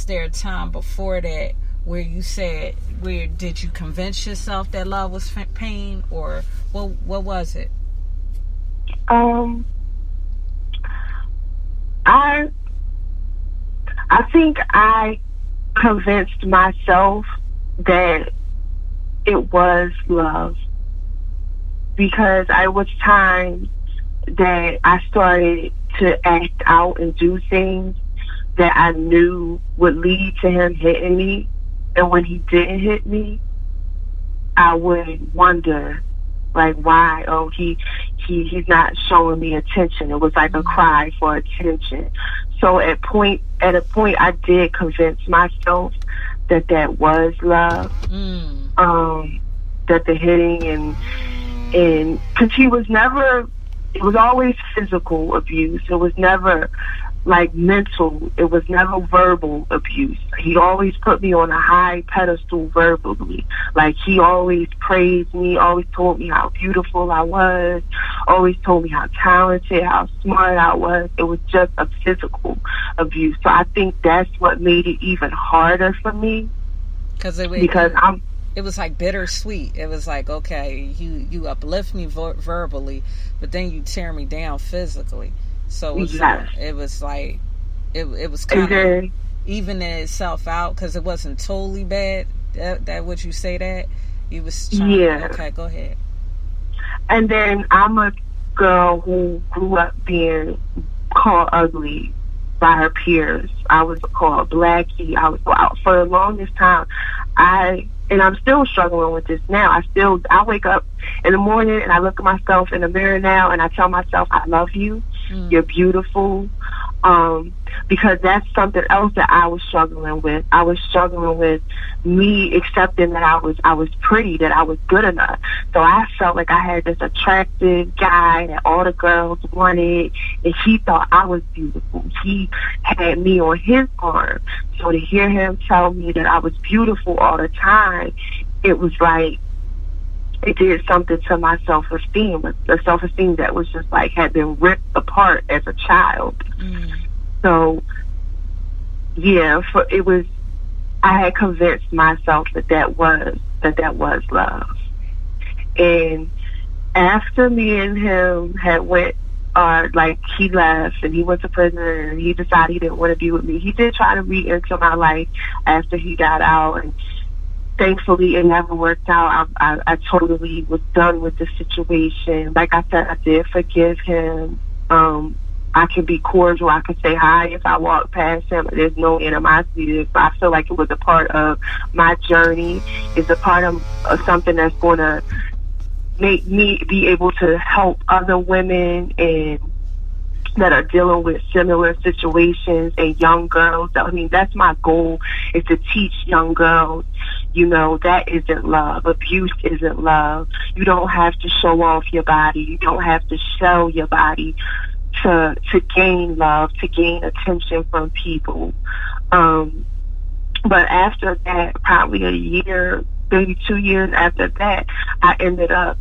there a time before that where you said, where did you convince yourself that love was pain, or what was it? I think I convinced myself that it was love, because I was times that I started to act out and do things that I knew would lead to him hitting me. And when he didn't hit me, I would wonder, like, why? Oh, he's not showing me attention. It was like a cry for attention. So at a point, I did convince myself that was love. That the hitting and because it was always physical abuse. It was never like mental. It was never verbal abuse. He always put me on a high pedestal verbally. Like, he always praised me, always told me how beautiful I was, always told me how talented, how smart I was. It was just a physical abuse. So I think that's what made it even harder for me. It was like bittersweet. It was like, okay, you uplift me verbally, but then you tear me down physically. So it was like, it was kind of evening itself out, because it wasn't totally bad. That would you say that? You was trying, okay, go ahead. And then I'm a girl who grew up being called ugly by her peers. I was called Blackie. For the longest time, and I'm still struggling with this now. I wake up in the morning and I look at myself in the mirror now and I tell myself, I love you. You're beautiful. Because that's something else that I was struggling with. I was struggling with me accepting that I was pretty, that I was good enough. So I felt like I had this attractive guy that all the girls wanted, and he thought I was beautiful. He had me on his arm. So to hear him tell me that I was beautiful all the time, it was like, it did something to my self-esteem, the self-esteem that was just like, had been ripped apart as a child. So, yeah, I had convinced myself that was love. And after me and him had he left and he went to prison and he decided he didn't want to be with me, he did try to re-enter my life after he got out, and thankfully it never worked out. I totally was done with the situation. Like I said, I did forgive him. I can be cordial. I can say hi if I walk past him. There's no animosity. I feel like it was a part of my journey. It's a part of something that's going to make me be able to help other women and that are dealing with similar situations, and young girls. I mean, that's my goal, is to teach young girls, that isn't love. Abuse isn't love. You don't have to show off your body. You don't have to show your body to gain love, to gain attention from people. But after that, probably a year, maybe 2 years after that, I ended up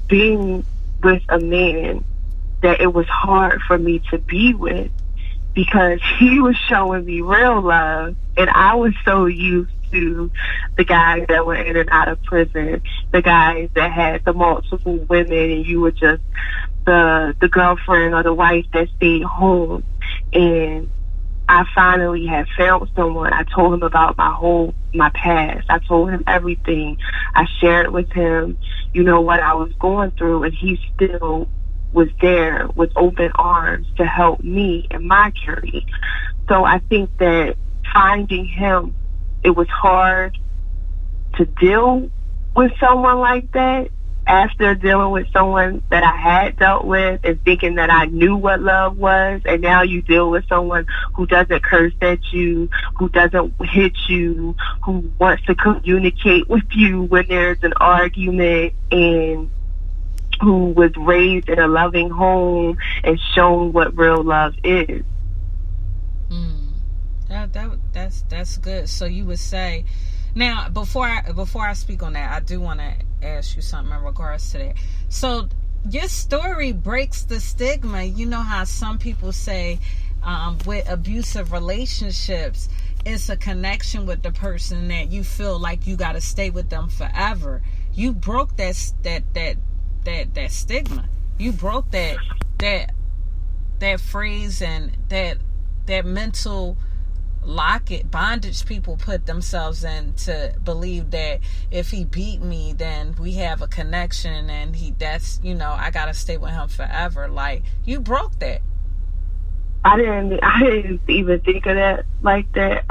being with a man that it was hard for me to be with, because he was showing me real love, and I was so used to the guys that were in and out of prison, the guys that had the multiple women, and you were just the girlfriend or the wife that stayed home. And I finally had found someone. I told him about my past. I told him everything. I shared with him, what I was going through, and he still was there with open arms to help me in my journey. So I think that finding him, it was hard to deal with someone like that after dealing with someone that I had dealt with and thinking that I knew what love was. And now you deal with someone who doesn't curse at you, who doesn't hit you, who wants to communicate with you when there's an argument, and who was raised in a loving home and shown what real love is. That's good. So you would say, now before I speak on that, I do want to ask you something in regards to that. So your story breaks the stigma. You know how some people say with abusive relationships, it's a connection with the person that you feel like you got to stay with them forever. You broke that stigma. You broke that phrase and that mental bondage people put themselves in to believe that if he beat me, then we have a connection, and I gotta stay with him forever. Like, you broke that. I didn't even think of that like that,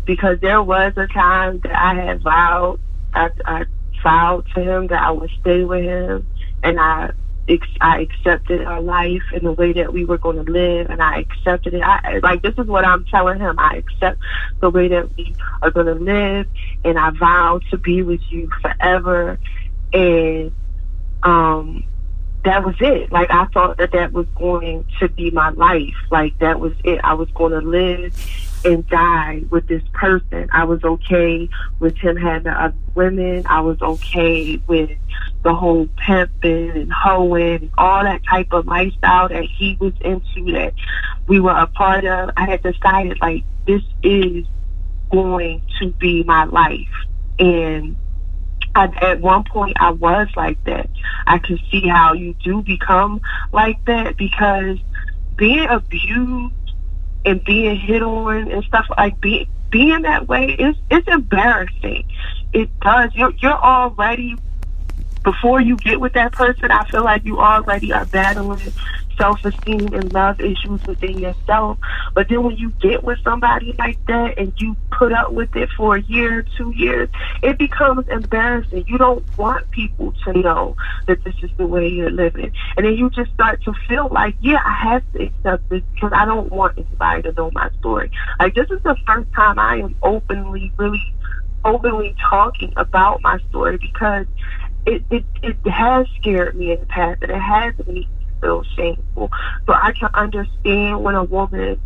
because there was a time that I had vowed, I vowed to him that I would stay with him, and I accepted our life and the way that we were going to live, and I accepted it. This is what I'm telling him. I accept the way that we are going to live, and I vow to be with you forever. And that was it. Like, I thought that was going to be my life. Like, that was it. I was going to live and die with this person. I was okay with him having other women. I was okay with the whole pimping and hoeing and all that type of lifestyle that he was into, that we were a part of. I had decided, like, this is going to be my life. And at one point I was like that. I can see how you do become like that, because being abused and being hit on and stuff, like being that way, it's embarrassing. It does. You're already, before you get with that person, I feel like you already are battling self-esteem and love issues within yourself. But then when you get with somebody like that and you put up with it for a year, 2 years, it becomes embarrassing. You don't want people to know that this is the way you're living. And then you just start to feel like, yeah, I have to accept this because I don't want anybody to know my story. Like, this is the first time I am really openly talking about my story, because it has scared me in the past, and it has made me feel shameful. So I can understand when a woman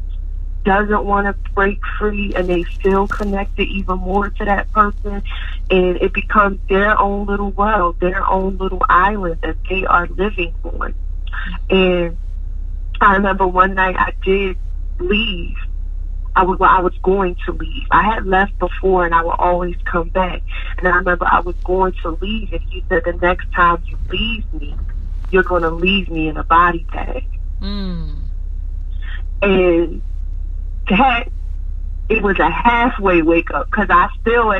doesn't want to break free and they feel connected even more to that person, and it becomes their own little world, their own little island that they are living on. And I remember one night I did leave. I was going to leave. I had left before, and I would always come back. And I remember I was going to leave, and he said, the next time you leave me, you're going to leave me in a body bag. And that, it was a halfway wake up, because at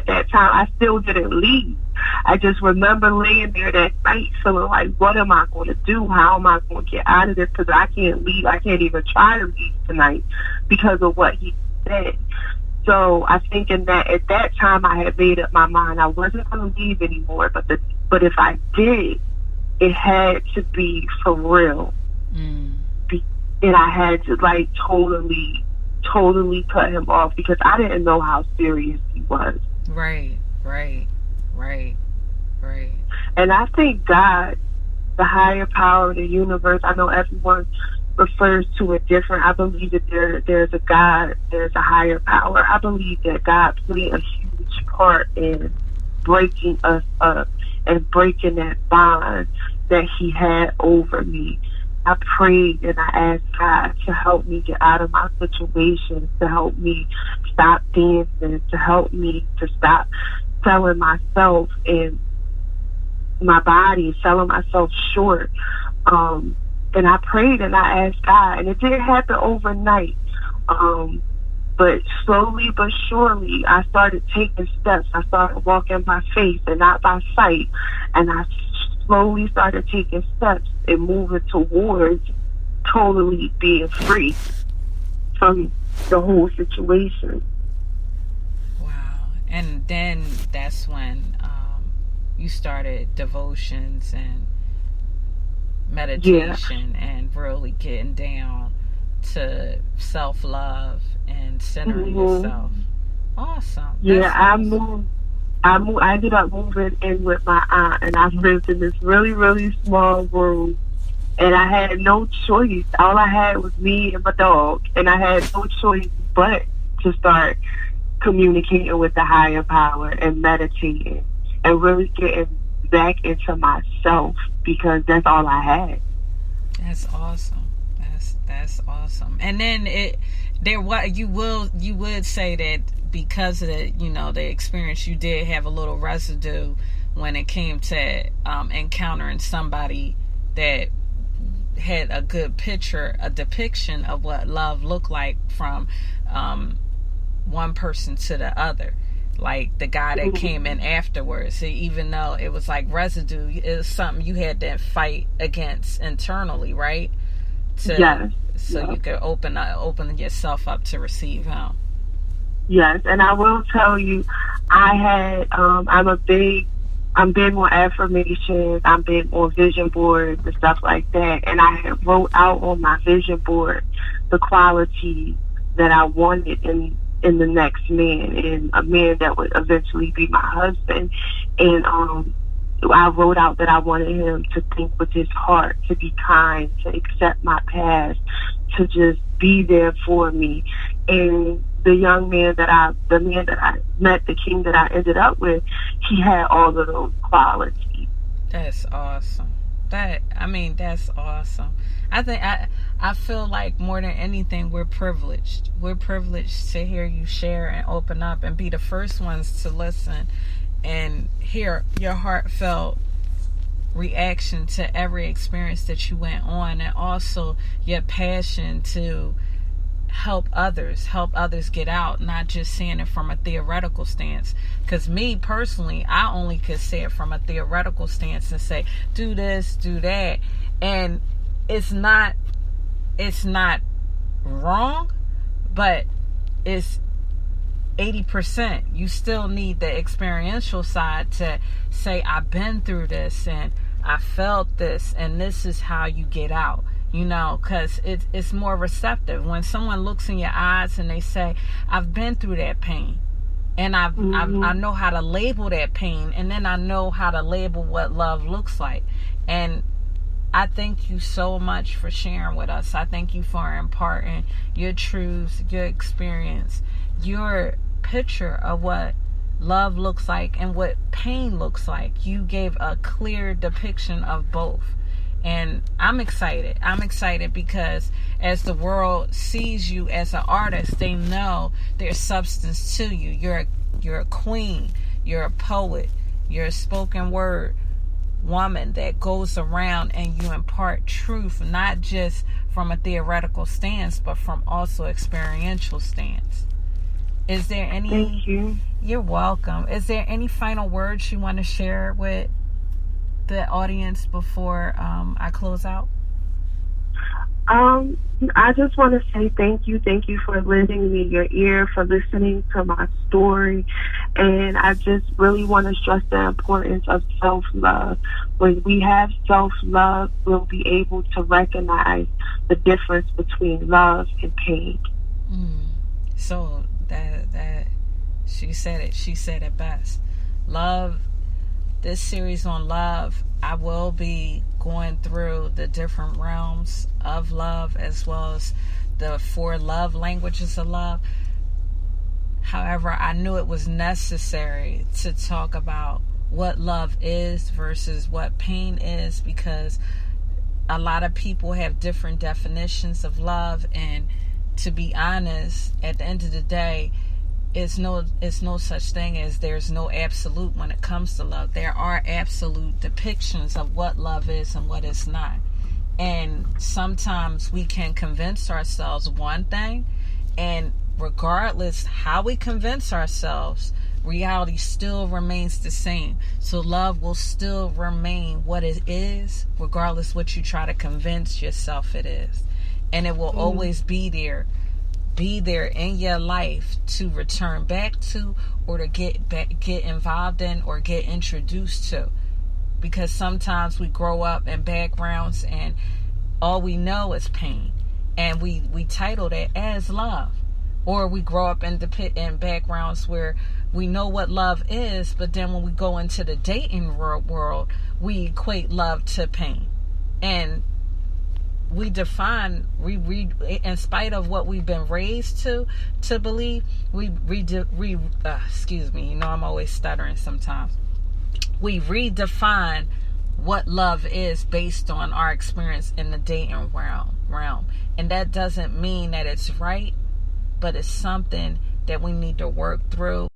that time, I still didn't leave. I just remember laying there that night feeling like, what am I going to do? How am I going to get out of this? Because I can't leave. I can't even try to leave tonight because of what he said. So I think at that time I had made up my mind I wasn't going to leave anymore. But if I did, it had to be for real. And I had to, like, totally cut him off, because I didn't know how serious he was. Right. And I think God, the higher power, the universe, I know everyone refers to it different. I believe that there's a God, there's a higher power. I believe that God played a huge part in breaking us up and breaking that bond that he had over me. I prayed and I asked God to help me get out of my situation, to help me stop dancing, to help me to stop selling myself and my body, selling myself short. And I prayed and I asked God, and it didn't happen overnight. But slowly but surely, I started taking steps. I started walking by faith and not by sight. And I slowly started taking steps and moving towards totally being free from the whole situation. Wow. And then that's when you started devotions and meditation and really getting down to self-love and centering yourself. Awesome. That's awesome. I ended up moving in with my aunt, and I lived in this really, really small room, and I had no choice. All I had was me and my dog, and I had no choice but to start communicating with the higher power and meditating and really getting back into myself, because that's all I had. That's awesome. That's awesome. And then you would say that because of the, the experience, you did have a little residue when it came to encountering somebody that had a good picture, a depiction of what love looked like from one person to the other. Like the guy that came in afterwards, even though it was like residue, it was something you had to fight against internally, right? Yes. So you could open yourself up to receive him. Yes, and I will tell you, I'm big on affirmations. I'm big on vision boards and stuff like that. And I had wrote out on my vision board the qualities that I wanted in the next man, and a man that would eventually be my husband. And I wrote out that I wanted him to think with his heart, to be kind, to accept my past, to just be there for me. And the man that I met, the king that I ended up with, he had all of those qualities. That's awesome. That's awesome. I think I feel like more than anything, we're privileged. We're privileged to hear you share and open up and be the first ones to listen and hear your heartfelt reaction to every experience that you went on, and also your passion to help others get out, not just seeing it from a theoretical stance. Because me personally, I only could say it from a theoretical stance and say, do this, do that. And it's not wrong, but it's 80%. You still need the experiential side to say, I've been through this and I felt this, and this is how you get out. Because it's more receptive when someone looks in your eyes and they say, I've been through that pain, and I know how to label that pain, and then I know how to label what love looks like. And I thank you so much for sharing with us. I thank you for imparting your truths, your experience, your picture of what love looks like and what pain looks like. You gave a clear depiction of both. And I'm excited. I'm excited because as the world sees you as an artist, they know there's substance to you. You're a queen. You're a poet. You're a spoken word woman that goes around and you impart truth, not just from a theoretical stance, but from also experiential stance. Is there any... Thank you. You're welcome. Is there any final words you want to share with the audience before I close out? I just want to say thank you for lending me your ear, for listening to my story, and I just really want to stress the importance of self-love. When we have self-love, we'll be able to recognize the difference between love and pain. So that she said it best. Love. This series on love, I will be going through the different realms of love as well as the 4 love languages of love. However, I knew it was necessary to talk about what love is versus what pain is, because a lot of people have different definitions of love, and to be honest, at the end of the day, it's no such thing as there's no absolute when it comes to love. There are absolute depictions of what love is and what it's not. And sometimes we can convince ourselves one thing, and regardless how we convince ourselves, reality still remains the same. So love will still remain what it is, regardless what you try to convince yourself it is. And it will always be there in your life to return back to, or to get involved in, or get introduced to. Because sometimes we grow up in backgrounds and all we know is pain, and we title that as love. Or we grow up in backgrounds where we know what love is, but then when we go into the dating world, we equate love to pain. And we define, in spite of what we've been raised to believe, excuse me, I'm always stuttering sometimes. We redefine what love is based on our experience in the dating realm. And that doesn't mean that it's right, but it's something that we need to work through.